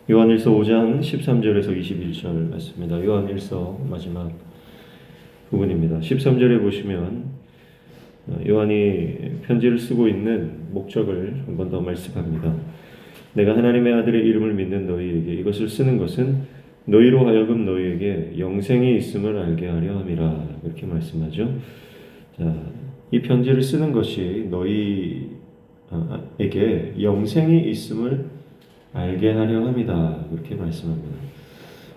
요한일서 5장 13절에서 21절 말씀입니다. 요한일서 마지막 부분입니다. 13절에 보시면 요한이 편지를 쓰고 있는 목적을 한 번 더 말씀합니다. 내가 하나님의 아들의 이름을 믿는 너희에게 이것을 쓰는 것은 너희로 하여금 너희에게 영생이 있음을 알게 하려 함이라. 이렇게 말씀하죠. 자, 이 편지를 쓰는 것이 너희에게 영생이 있음을 알게 하려 합니다. 그렇게 말씀합니다.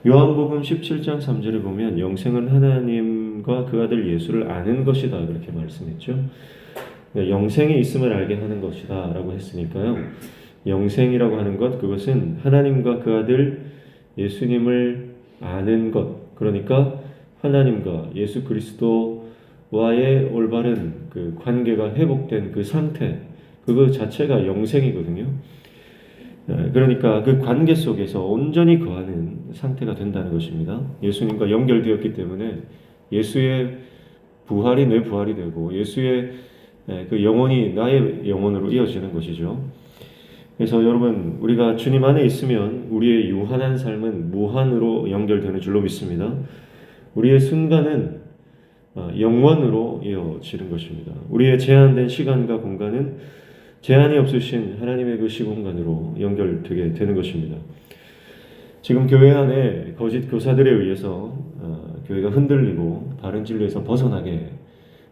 요한복음 17장 3절에 보면 영생은 하나님과 그 아들 예수를 아는 것이다. 그렇게 말씀했죠. 영생이 있음을 알게 하는 것이다 라고 했으니까요. 영생이라고 하는 것, 그것은 하나님과 그 아들 예수님을 아는 것, 그러니까 하나님과 예수 그리스도와의 올바른 그 관계가 회복된 그 상태, 그거 자체가 영생이거든요. 그러니까 그 관계 속에서 온전히 거하는 상태가 된다는 것입니다. 예수님과 연결되었기 때문에 예수의 부활이 내 부활이 되고 예수의 그 영혼이 나의 영혼으로 이어지는 것이죠. 그래서 여러분, 우리가 주님 안에 있으면 우리의 유한한 삶은 무한으로 연결되는 줄로 믿습니다. 우리의 순간은 영원으로 이어지는 것입니다. 우리의 제한된 시간과 공간은 제한이 없으신 하나님의 그 시공간으로 연결되게 되는 것입니다. 지금 교회 안에 거짓 교사들에 의해서 교회가 흔들리고 바른 진리에서 벗어나게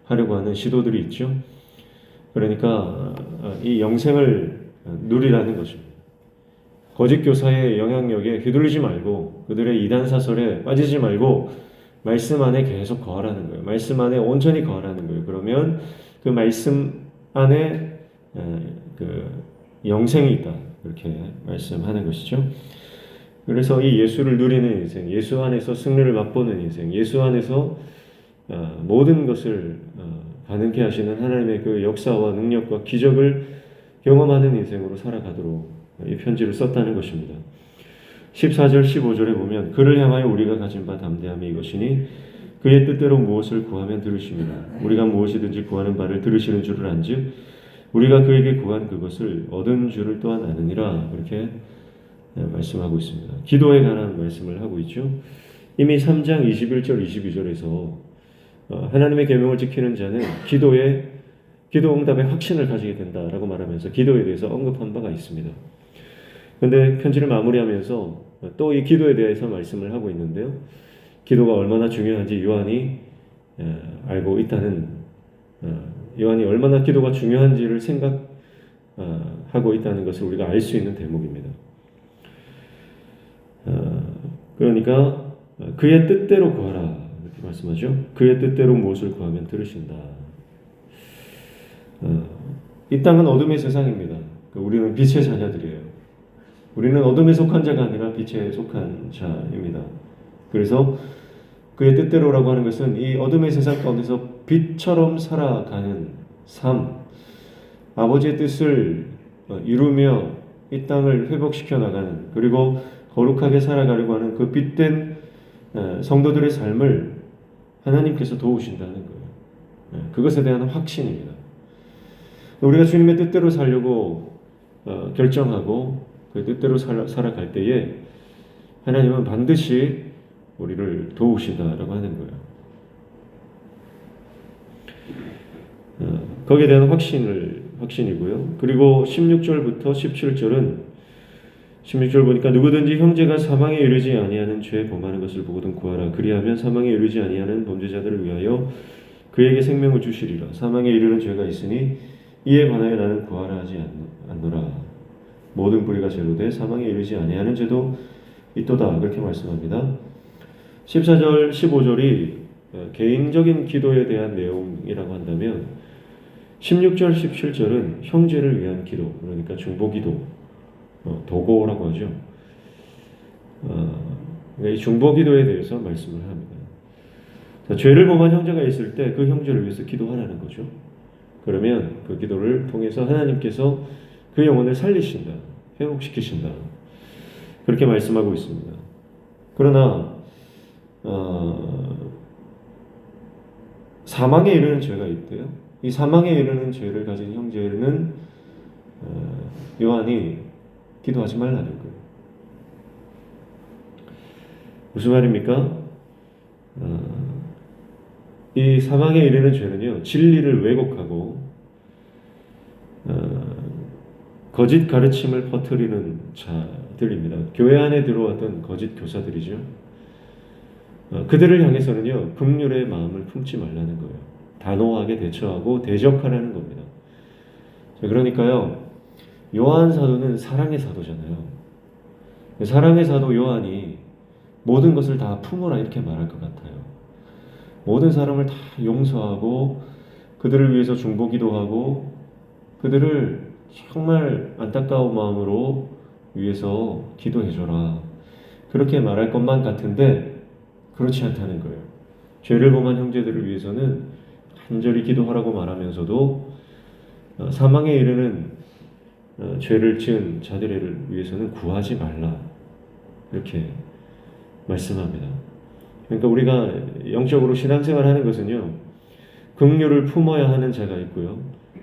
하려고 하는 시도들이 있죠. 그러니까 이 영생을 누리라는 것입니다. 거짓 교사의 영향력에 휘둘리지 말고 그들의 이단 사설에 빠지지 말고 말씀 안에 계속 거하라는 거예요. 말씀 안에 온전히 거하라는 거예요. 그러면 그 말씀 안에 그 영생이 있다. 이렇게 말씀하는 것이죠. 그래서 이 예수를 누리는 인생, 예수 안에서 승리를 맛보는 인생, 예수 안에서 모든 것을 가능케 하시는 하나님의 그 역사와 능력과 기적을 경험하는 인생으로 살아가도록 이 편지를 썼다는 것입니다. 14절 15절에 보면 그를 향하여 우리가 가진 바 담대함이 이것이니 그의 뜻대로 무엇을 구하면 들으십니다. 우리가 무엇이든지 구하는 바를 들으시는 줄을 안즉 우리가 그에게 구한 그것을 얻은 줄을 또한 아느니라. 그렇게 말씀하고 있습니다. 기도에 관한 말씀을 하고 있죠. 이미 3장 21절 22절에서 하나님의 계명을 지키는 자는 기도 응답의 확신을 가지게 된다라고 말하면서 기도에 대해서 언급한 바가 있습니다. 그런데 편지를 마무리하면서 또 이 기도에 대해서 말씀을 하고 있는데요. 기도가 얼마나 중요한지 요한이 알고 있다는, 요한이 얼마나 기도가 중요한지를 생각하고 있다는 것을 우리가 알 수 있는 대목입니다. 그러니까 그의 뜻대로 구하라 이렇게 말씀하죠. 그의 뜻대로 무엇을 구하면 들으신다. 이 땅은 어둠의 세상입니다. 우리는 빛의 자녀들이에요. 우리는 어둠에 속한 자가 아니라 빛에 속한 자입니다. 그래서 그의 뜻대로라고 하는 것은 이 어둠의 세상 가운데서 빛처럼 살아가는 삶, 아버지의 뜻을 이루며 이 땅을 회복시켜 나가는, 그리고 거룩하게 살아가려고 하는 그 빛된 성도들의 삶을 하나님께서 도우신다는 거예요. 그것에 대한 확신입니다. 우리가 주님의 뜻대로 살려고 결정하고 그 뜻대로 살아갈 때에 하나님은 반드시 우리를 도우신다라고 하는 거예요. 거기에 대한 확신이고요. 그리고 16절부터 17절은 16절 보니까 누구든지 형제가 사망에 이르지 아니하는 죄 범하는 것을 보거든 구하라. 그리하면 사망에 이르지 아니하는 범죄자들을 위하여 그에게 생명을 주시리라. 사망에 이르는 죄가 있으니 이에 관하여 나는 구하라 하지 않노라. 모든 불의가 죄로 돼 사망에 이르지 아니하는 죄도 있도다. 그렇게 말씀합니다. 14절 15절이 개인적인 기도에 대한 내용이라고 한다면 16절 17절은 형제를 위한 기도, 그러니까 중보기도, 도고라고 하죠. 이 중보기도에 대해서 말씀을 합니다. 자, 죄를 범한 형제가 있을 때 그 형제를 위해서 기도하라는 거죠. 그러면 그 기도를 통해서 하나님께서 그 영혼을 살리신다, 회복시키신다. 그렇게 말씀하고 있습니다. 그러나 사망에 이르는 죄가 있대요. 이 사망에 이르는 죄를 가진 형제는 요한이 기도하지 말라는 거예요. 무슨 말입니까? 이 사망에 이르는 죄는요, 진리를 왜곡하고 거짓 가르침을 퍼뜨리는 자들입니다. 교회 안에 들어왔던 거짓 교사들이죠. 그들을 향해서는요, 긍휼의 마음을 품지 말라는 거예요. 단호하게 대처하고 대적하라는 겁니다. 그러니까요, 요한 사도는 사랑의 사도잖아요. 사랑의 사도 요한이 모든 것을 다 품어라 이렇게 말할 것 같아요. 모든 사람을 다 용서하고 그들을 위해서 중보기도 하고 그들을 정말 안타까운 마음으로 위해서 기도해줘라. 그렇게 말할 것만 같은데 그렇지 않다는 거예요. 죄를 범한 형제들을 위해서는 간절히 기도하라고 말하면서도 사망에 이르는 죄를 지은 자들을 위해서는 구하지 말라. 이렇게 말씀합니다. 그러니까 우리가 영적으로 신앙생활 하는 것은요, 긍휼을 품어야 하는 자가 있고요,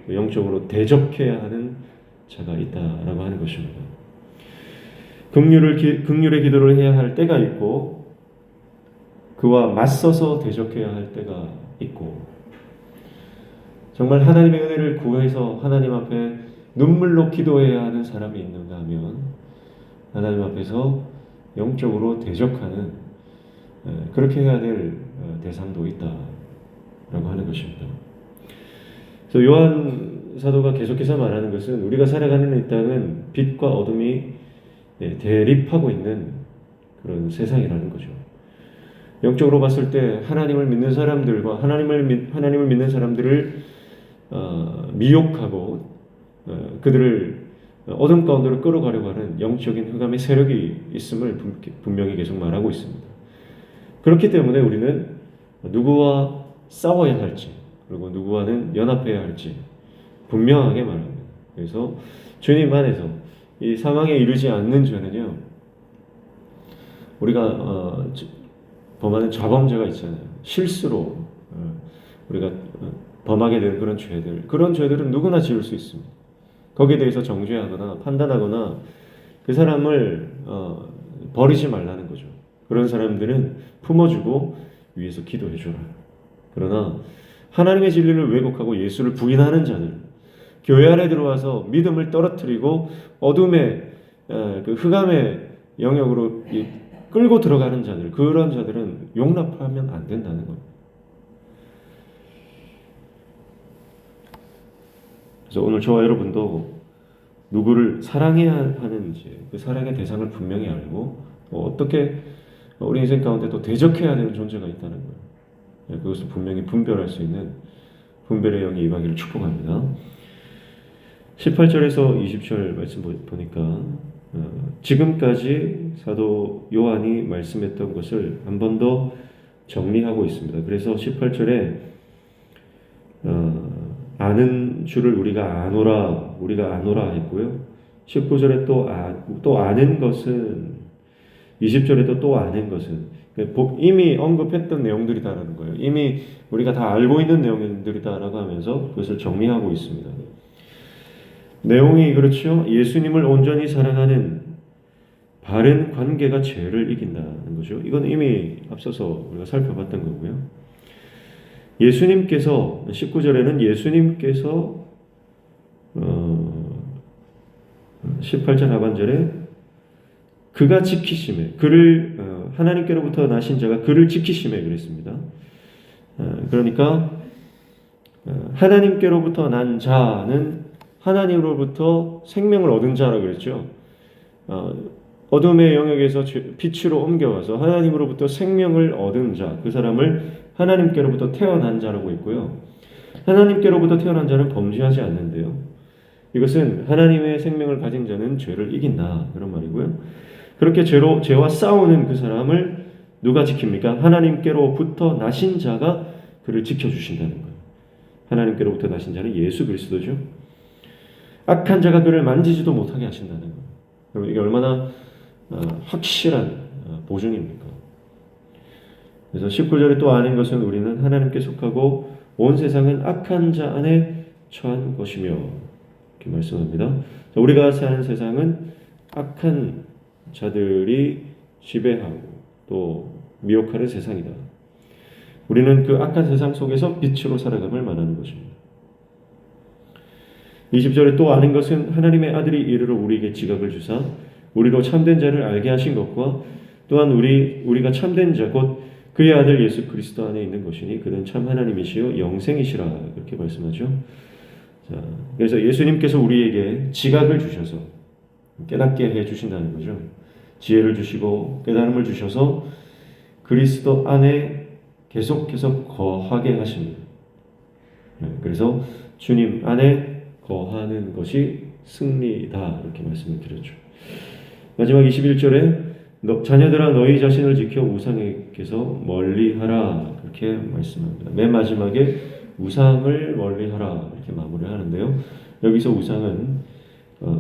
영적으로 대적해야 하는 자가 있다라고 하는 것입니다. 긍휼의 기도를 해야 할 때가 있고, 그와 맞서서 대적해야 할 때가 있고, 정말 하나님의 은혜를 구해서 하나님 앞에 눈물로 기도해야 하는 사람이 있는가 하면 하나님 앞에서 영적으로 대적하는, 그렇게 해야 될 대상도 있다라고 하는 것입니다. 그래서 요한 사도가 계속해서 말하는 것은 우리가 살아가는 이 땅은 빛과 어둠이 대립하고 있는 그런 세상이라는 거죠. 영적으로 봤을 때 하나님을 믿는 사람들과 하나님을 믿는 사람들을 미혹하고 그들을 어둠 가운데로 끌어가려고 하는 영적인 흑암의 세력이 있음을 분명히 계속 말하고 있습니다. 그렇기 때문에 우리는 누구와 싸워야 할지 그리고 누구와는 연합해야 할지 분명하게 말합니다. 그래서 주님 안에서 이 사망에 이르지 않는 죄는요, 우리가 범하는 자범죄가 있잖아요. 실수로 우리가 범하게 되는 그런 죄들은 누구나 지을 수 있습니다. 거기에 대해서 정죄하거나 판단하거나 그 사람을 버리지 말라는 거죠. 그런 사람들은 품어주고 위에서 기도해줘라. 그러나 하나님의 진리를 왜곡하고 예수를 부인하는 자들, 교회 안에 들어와서 믿음을 떨어뜨리고 어둠의 그 흑암의 영역으로 끌고 들어가는 자들, 그런 자들은 용납하면 안 된다는 거예요. 그래서 오늘 저와 여러분도 누구를 사랑해야 하는지 그 사랑의 대상을 분명히 알고 어떻게 우리 인생 가운데 또 대적해야 되는 존재가 있다는 거예요. 그것을 분명히 분별할 수 있는 분별의 영이 임하기를 축복합니다. 18절에서 20절 말씀 보니까 지금까지 사도 요한이 말씀했던 것을 한 번 더 정리하고 있습니다. 그래서 18절에 아는 줄을 우리가 아노라 했고요. 19절에 또 아는 것은, 20절에도 또 아는 것은 이미 언급했던 내용들이다라는 거예요. 이미 우리가 다 알고 있는 내용들이다라고 하면서 그것을 정리하고 있습니다. 내용이 그렇죠. 예수님을 온전히 사랑하는 바른 관계가 죄를 이긴다는 거죠. 이건 이미 앞서서 우리가 살펴봤던 거고요. 예수님께서 19절에는 예수님께서 18절 하반절에 그가 지키심에 그를 하나님께로부터 나신 자가 그를 지키심에 그랬습니다. 그러니까 하나님께로부터 난 자는 하나님으로부터 생명을 얻은 자라고 그랬죠. 어둠의 영역에서 빛으로 옮겨와서 하나님으로부터 생명을 얻은 자, 그 사람을 하나님께로부터 태어난 자라고 있고요. 하나님께로부터 태어난 자는 범죄하지 않는데요. 이것은 하나님의 생명을 가진 자는 죄를 이긴다, 그런 말이고요. 그렇게 죄와 싸우는 그 사람을 누가 지킵니까? 하나님께로부터 나신 자가 그를 지켜주신다는 거예요. 하나님께로부터 나신 자는 예수 그리스도죠. 악한 자가 그를 만지지도 못하게 하신다는 거예요. 여러분, 이게 얼마나 확실한 보증입니까? 그래서 19절에 또 아는 것은 우리는 하나님께 속하고 온 세상은 악한 자 안에 처한 것이며, 이렇게 말씀합니다. 우리가 사는 세상은 악한 자들이 지배하고 또 미혹하는 세상이다. 우리는 그 악한 세상 속에서 빛으로 살아감을 말하는 것입니다. 20절에 또 아는 것은 하나님의 아들이 이르러 우리에게 지각을 주사 우리로 참된 자를 알게 하신 것과 또한 우리가 참된 자 곧 그의 아들 예수 그리스도 안에 있는 것이니 그는 참 하나님이시요 영생이시라 그렇게 말씀하죠. 자, 그래서 예수님께서 우리에게 지각을 주셔서 깨닫게 해 주신다는 거죠. 지혜를 주시고 깨달음을 주셔서 그리스도 안에 계속해서 거하게 하십니다. 그래서 주님 안에 거하는 것이 승리다 이렇게 말씀을 드렸죠. 마지막 21절에 자녀들아 너희 자신을 지켜 우상에게서 멀리하라 그렇게 말씀합니다. 맨 마지막에 우상을 멀리하라 이렇게 마무리를 하는데요. 여기서 우상은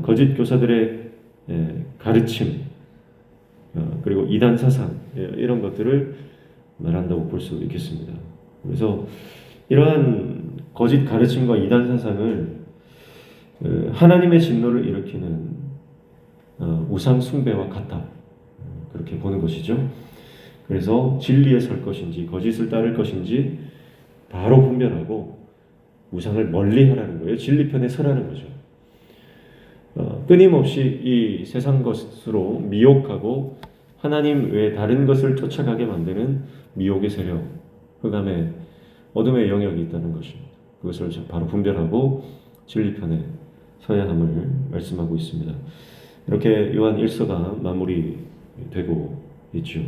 거짓 교사들의 가르침 그리고 이단 사상 이런 것들을 말한다고 볼 수 있겠습니다. 그래서 이러한 거짓 가르침과 이단 사상을 하나님의 진노를 일으키는 우상 숭배와 같다 그렇게 보는 것이죠. 그래서 진리에 설 것인지 거짓을 따를 것인지 바로 분별하고 우상을 멀리하라는 거예요. 진리 편에 서라는 거죠. 끊임없이 이 세상 것으로 미혹하고 하나님 외에 다른 것을 쫓아가게 만드는 미혹의 세력, 흑암의 어둠의 영역이 있다는 것입니다. 그것을 바로 분별하고 진리 편에 서야 함을 말씀하고 있습니다. 이렇게 요한 1서가 마무리되고 있죠.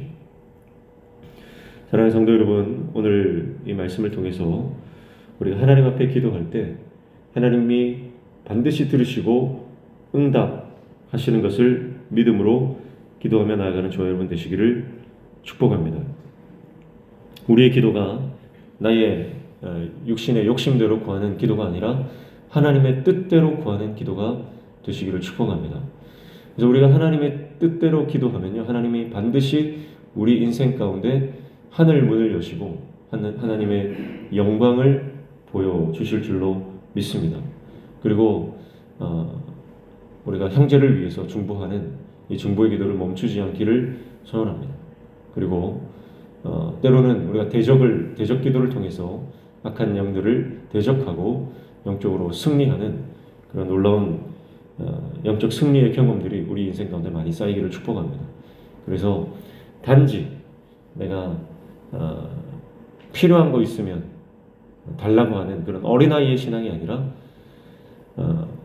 사랑하는 성도 여러분, 오늘 이 말씀을 통해서 우리가 하나님 앞에 기도할 때 하나님이 반드시 들으시고 응답하시는 것을 믿음으로 기도하며 나아가는 저와 여러분 되시기를 축복합니다. 우리의 기도가 나의 육신의 욕심대로 구하는 기도가 아니라 하나님의 뜻대로 구하는 기도가 되시기를 축복합니다. 그래서 우리가 하나님의 뜻대로 기도하면요, 하나님이 반드시 우리 인생 가운데 하늘 문을 여시고 하나님의 영광을 보여주실 줄로 믿습니다. 그리고 우리가 형제를 위해서 중보하는 이 중보의 기도를 멈추지 않기를 소원합니다. 그리고 때로는 우리가 대적 기도를 통해서 악한 영들을 대적하고 영적으로 승리하는 그런 놀라운 영적 승리의 경험들이 우리 인생 가운데 많이 쌓이기를 축복합니다. 그래서 단지 내가 필요한 거 있으면 달라고 하는 그런 어린아이의 신앙이 아니라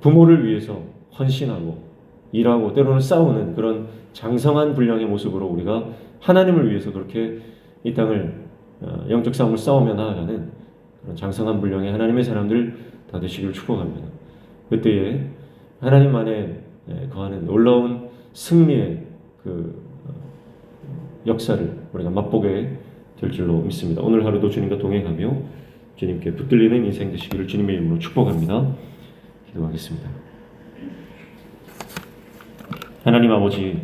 부모를 위해서 헌신하고 일하고 때로는 싸우는 그런 장성한 분량의 모습으로 우리가 하나님을 위해서 그렇게 이 땅을 영적 싸움을 싸우며 나아가는 그런 장성한 분량의 하나님의 사람들 다 되시기를 축복합니다. 그때에 하나님 안에 거하는 놀라운 승리의 그 역사를 우리가 맛보게 될 줄로 믿습니다. 오늘 하루도 주님과 동행하며 주님께 붙들리는 인생 되시기를 주님의 이름으로 축복합니다. 기도하겠습니다. 하나님 아버지,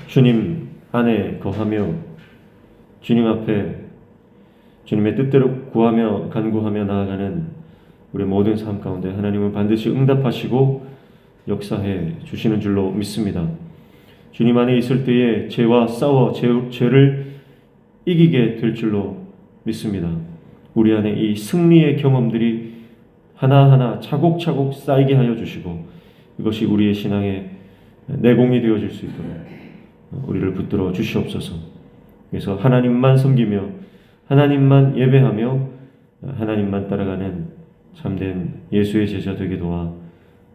주님 안에 거하며 주님 앞에 주님의 뜻대로 구하며 간구하며 나아가는 우리 모든 삶 가운데 하나님은 반드시 응답하시고 역사해 주시는 줄로 믿습니다. 주님 안에 있을 때에 죄와 싸워 죄를 이기게 될 줄로 믿습니다. 우리 안에 이 승리의 경험들이 하나하나 차곡차곡 쌓이게 하여 주시고 이것이 우리의 신앙의 내공이 되어질 수 있도록 우리를 붙들어 주시옵소서. 그래서 하나님만 섬기며 하나님만 예배하며 하나님만 따라가는 참된 예수의 제자 되게 도와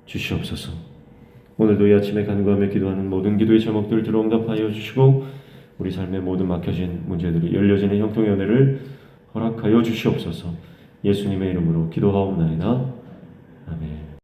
주시옵소서. 오늘도 이 아침에 간구하며 기도하는 모든 기도의 제목들 들어 응답하여 주시고 우리 삶의 모든 막혀진 문제들이 열려지는 형통의 은혜를 허락하여 주시옵소서. 예수님의 이름으로 기도하옵나이다. 아멘.